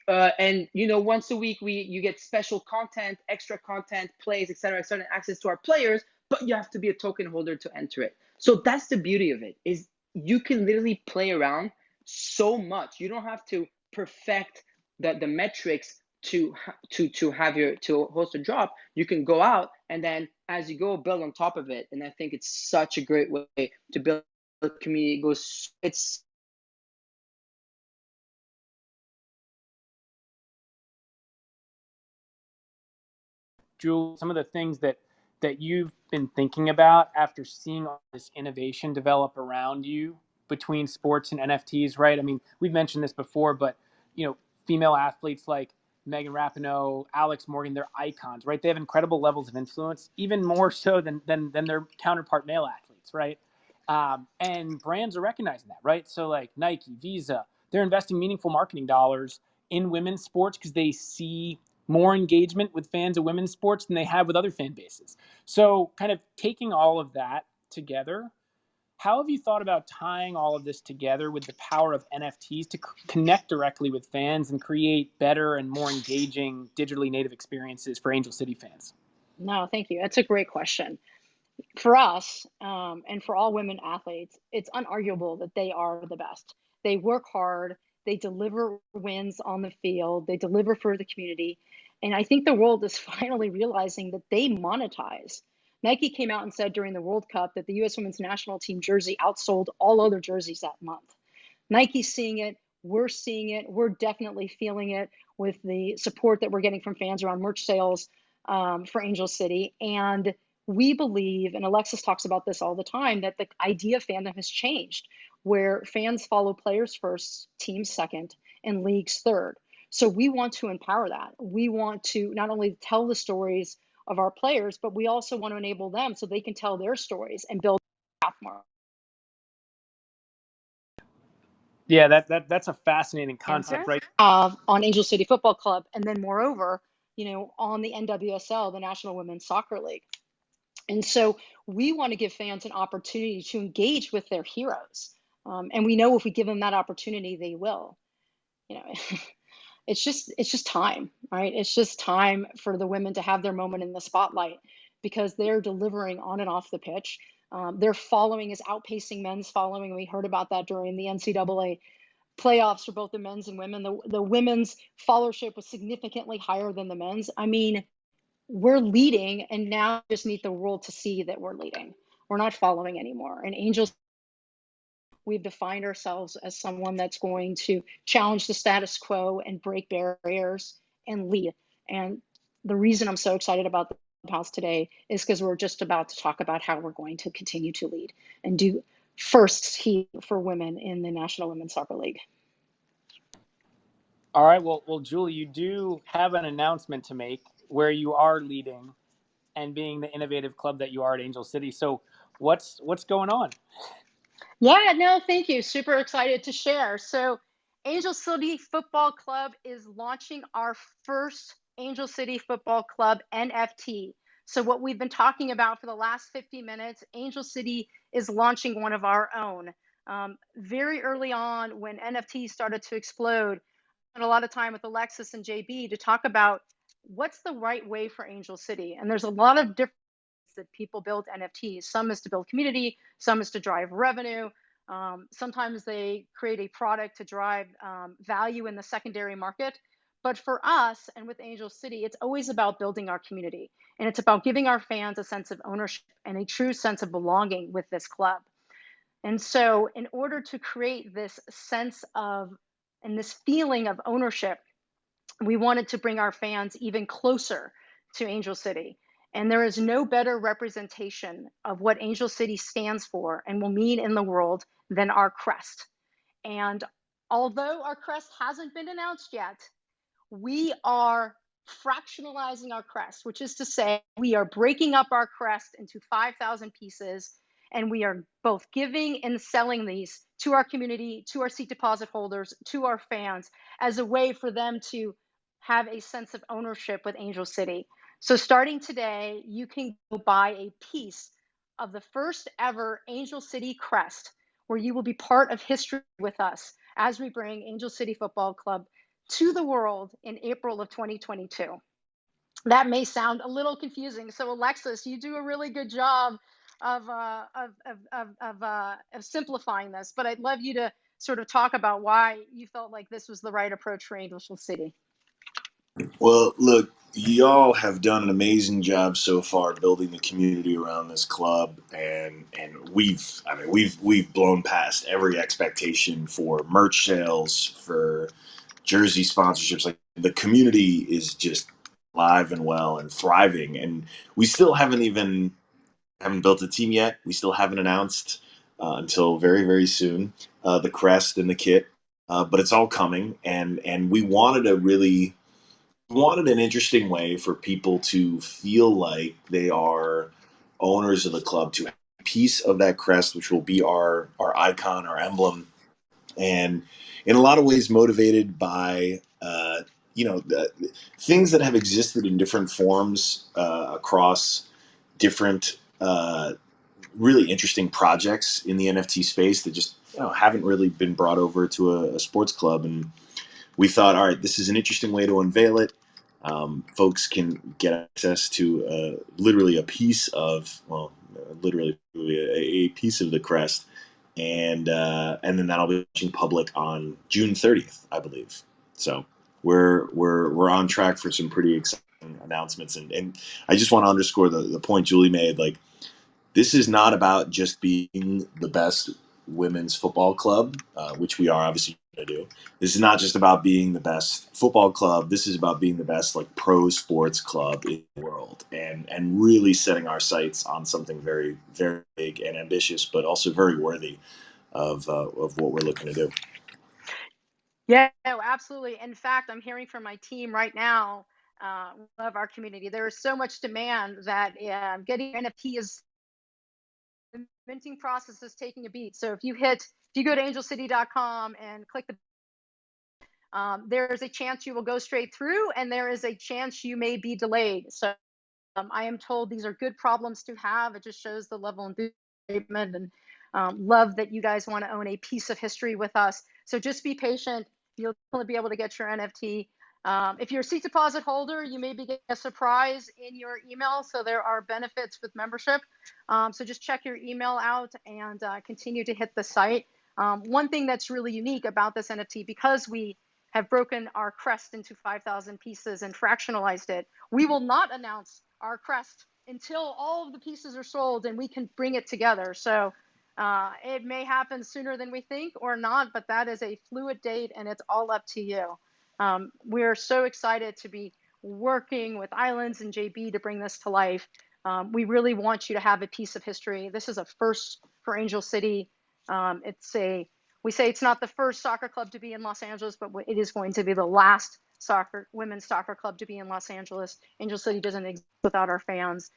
and once a week you get special content, extra content, plays, etc., access to our players, but you have to be a token holder to enter it. So that's the beauty of it, is you can literally play around so much. You don't have to perfect the metrics to host a drop. You can go out, and then as you go, build on top of it. And I think it's such a great way to build a community. It's Jules, some of the things that you've been thinking about after seeing all this innovation develop around you between sports and NFTs, right? I mean, we've mentioned this before, but female athletes like Megan Rapinoe, Alex Morgan, they're icons, right? They have incredible levels of influence, even more so than their counterpart male athletes, right? And brands are recognizing that, right? So like Nike, Visa, they're investing meaningful marketing dollars in women's sports because they see more engagement with fans of women's sports than they have with other fan bases. So kind of taking all of that together, how have you thought about tying all of this together with the power of NFTs to connect directly with fans and create better and more engaging digitally native experiences for Angel City fans? No, thank you. That's a great question. For us, and for all women athletes, it's unarguable that they are the best. They work hard, they deliver wins on the field, they deliver for the community. And I think the world is finally realizing that they monetize. Nike came out and said during the World Cup that the US women's national team jersey outsold all other jerseys that month. Nike's seeing it, we're seeing it, we're definitely feeling it with the support that we're getting from fans around merch sales for Angel City. And we believe, and Alexis talks about this all the time, that the idea of fandom has changed, where fans follow players first, teams second, and leagues third. So we want to empower that. We want to not only tell the stories of our players, but we also want to enable them so they can tell their stories and build more. Yeah, that's a fascinating concept, right? On Angel City Football Club, and then moreover, on the NWSL, the National Women's Soccer League. And so we want to give fans an opportunity to engage with their heroes. And we know if we give them that opportunity, they will. you know, it's just time, right? It's just time for the women to have their moment in the spotlight because they're delivering on and off the pitch. Their following is outpacing men's following. We heard about that during the NCAA playoffs for both the men's and women. The women's followership was significantly higher than the men's. I mean, we're leading, and now we just need the world to see that we're leading. We're not following anymore. And Angels, we've defined ourselves as someone that's going to challenge the status quo and break barriers and lead. And the reason I'm so excited about the clubhouse today is because we're just about to talk about how we're going to continue to lead and do firsts here for women in the National Women's Soccer League. All right. Well, Julie, you do have an announcement to make where you are leading and being the innovative club that you are at Angel City. So what's going on? Yeah, no, thank you. Super excited to share. So Angel City Football Club is launching our first Angel City Football Club NFT. So what we've been talking about for the last 50 minutes, Angel City is launching one of our own. Very early on when NFTs started to explode, I spent a lot of time with Alexis and JB to talk about what's the right way for Angel City. And there's a lot of different that people build NFTs. Some is to build community, some is to drive revenue. Sometimes they create a product to drive value in the secondary market. But for us and with Angel City, it's always about building our community. And it's about giving our fans a sense of ownership and a true sense of belonging with this club. And so in order to create this sense of and this feeling of ownership, we wanted to bring our fans even closer to Angel City. And there is no better representation of what Angel City stands for and will mean in the world than our crest. And although our crest hasn't been announced yet, we are fractionalizing our crest, which is to say we are breaking up our crest into 5,000 pieces, and we are both giving and selling these to our community, to our seat deposit holders, to our fans as a way for them to have a sense of ownership with Angel City. So starting today, you can go buy a piece of the first ever Angel City crest, where you will be part of history with us as we bring Angel City Football Club to the world in April of 2022. That may sound a little confusing. So Alexis, you do a really good job of simplifying this, but I'd love you to sort of talk about why you felt like this was the right approach for Angel City. Well, look, y'all have done an amazing job so far building the community around this club, and we've blown past every expectation for merch sales, for jersey sponsorships. Like, the community is just alive and well and thriving, and we still haven't built a team yet. We still haven't announced until very, very soon the crest and the kit, but it's all coming, and we wanted an interesting way for people to feel like they are owners of the club, to have a piece of that crest, which will be our icon, our emblem, and in a lot of ways motivated by the things that have existed in different forms across different really interesting projects in the NFT space that just haven't really been brought over to a sports club. And we thought, all right, this is an interesting way to unveil it. Folks can get access to literally a piece of, literally a piece of the crest, and then that'll be reaching public on June 30th, I believe. So we're on track for some pretty exciting announcements, and I just want to underscore the point Julie made. Like, this is not about just being the best women's football club, which we are obviously going to do. This is not just about being the best football club. This is about being the best pro sports club in the world, and really setting our sights on something very, very big and ambitious, but also very worthy of what we're looking to do. Yeah, no, absolutely. In fact, I'm hearing from my team right now. Love our community. There is so much demand that getting NFT is the minting process is taking a beat. So if you go to angelcity.com and click there is a chance you will go straight through, and there is a chance you may be delayed. So I am told these are good problems to have. It just shows the level of engagement and love that you guys want to own a piece of history with us. So just be patient. you'll definitely be able to get your NFT. If you're a seat deposit holder, you may be getting a surprise in your email. So there are benefits with membership. So just check your email out and continue to hit the site. One thing that's really unique about this NFT, because we have broken our crest into 5,000 pieces and fractionalized it, we will not announce our crest until all of the pieces are sold and we can bring it together. So it may happen sooner than we think or not, but that is a fluid date and it's all up to you. We're so excited to be working with Islands and JB to bring this to life. We really want you to have a piece of history. This is a first for Angel City. We say it's not the first soccer club to be in Los Angeles, but it is going to be the last women's soccer club to be in Los Angeles. Angel City doesn't exist without our fans.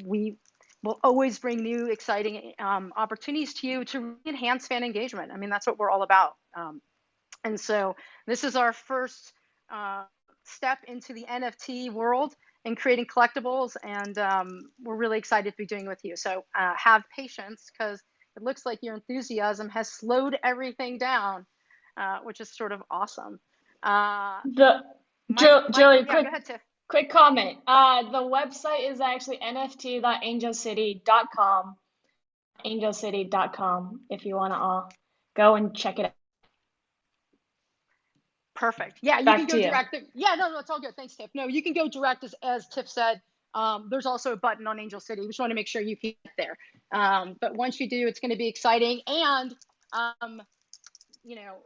We will always bring new, exciting opportunities to you to enhance fan engagement. I mean, that's what we're all about. And so this is our first step into the NFT world and creating collectibles. And we're really excited to be doing it with you. So have patience, because it looks like your enthusiasm has slowed everything down, which is sort of awesome. Joey, yeah, go ahead, Tiff. Quick comment. The website is actually nft.angelcity.com. Angelcity.com if you want to all go and check it out. Perfect. Yeah, you can go direct. Yeah, no, it's all good. Thanks, Tiff. No, you can go direct, as Tiff said. There's also a button on Angel City. We just want to make sure you can get there. But once you do, it's going to be exciting. And,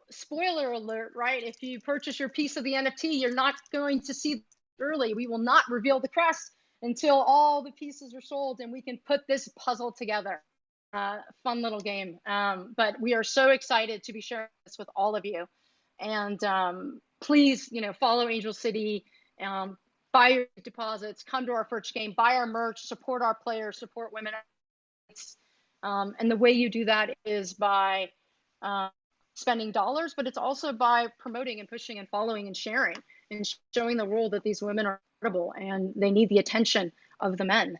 spoiler alert, right? If you purchase your piece of the NFT, you're not going to see early. We will not reveal the crest until all the pieces are sold and we can put this puzzle together. Fun little game. But we are so excited to be sharing this with all of you. And please, follow Angel City, buy your deposits, come to our first game, buy our merch, support our players, support women. And the way you do that is by spending dollars, but it's also by promoting and pushing and following and sharing and showing the world that these women are incredible and they need the attention of the men.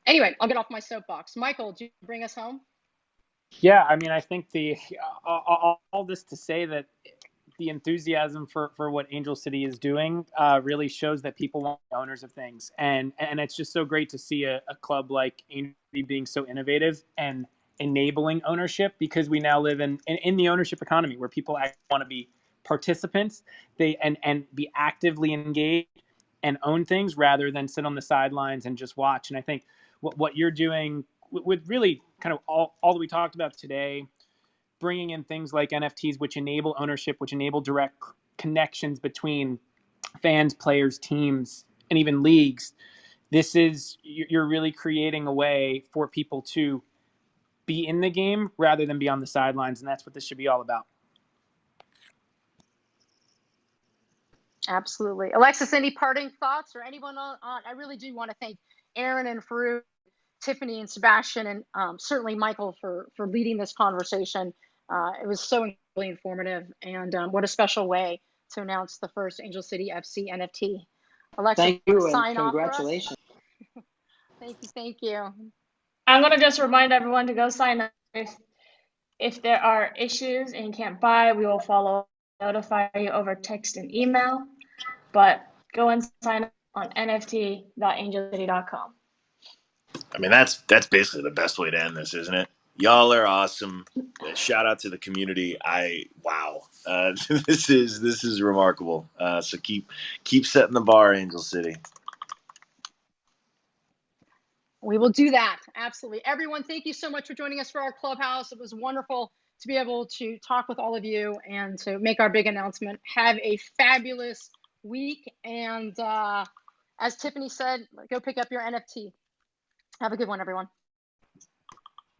Anyway, I'll get off my soapbox. Michael, do you bring us home? Yeah, I mean, I think all this to say that the enthusiasm for what Angel City is doing really shows that people want to be owners of things, and it's just so great to see a club like Angel City being so innovative and enabling ownership, because we now live in the ownership economy where people actually want to be participants, and be actively engaged and own things rather than sit on the sidelines and just watch. And I think what you're doing with really kind of all that we talked about today, bringing in things like NFTs, which enable ownership, which enable direct connections between fans, players, teams, and even leagues. You're really creating a way for people to be in the game rather than be on the sidelines. And that's what this should be all about. Absolutely. Alexis, any parting thoughts or anyone on? I really do want to thank Aaron and Farouk, Tiffany and Sebastian, and certainly Michael for leading this conversation. It was so incredibly informative, and what a special way to announce the first Angel City FC NFT. Alexis, thank you and sign congratulations. off for us? Thank you. I'm going to just remind everyone to go sign up. If there are issues and you can't buy, we will notify you over text and email. But go and sign up on nft.angelcity.com. I mean, that's basically the best way to end this, isn't it? Y'all are awesome. Shout out to the community. Wow. This is remarkable. So keep setting the bar, Angel City. We will do that. Absolutely. Everyone, thank you so much for joining us for our clubhouse. It was wonderful to be able to talk with all of you and to make our big announcement. Have a fabulous week. And as Tiffany said, go pick up your NFT. Have a good one, everyone.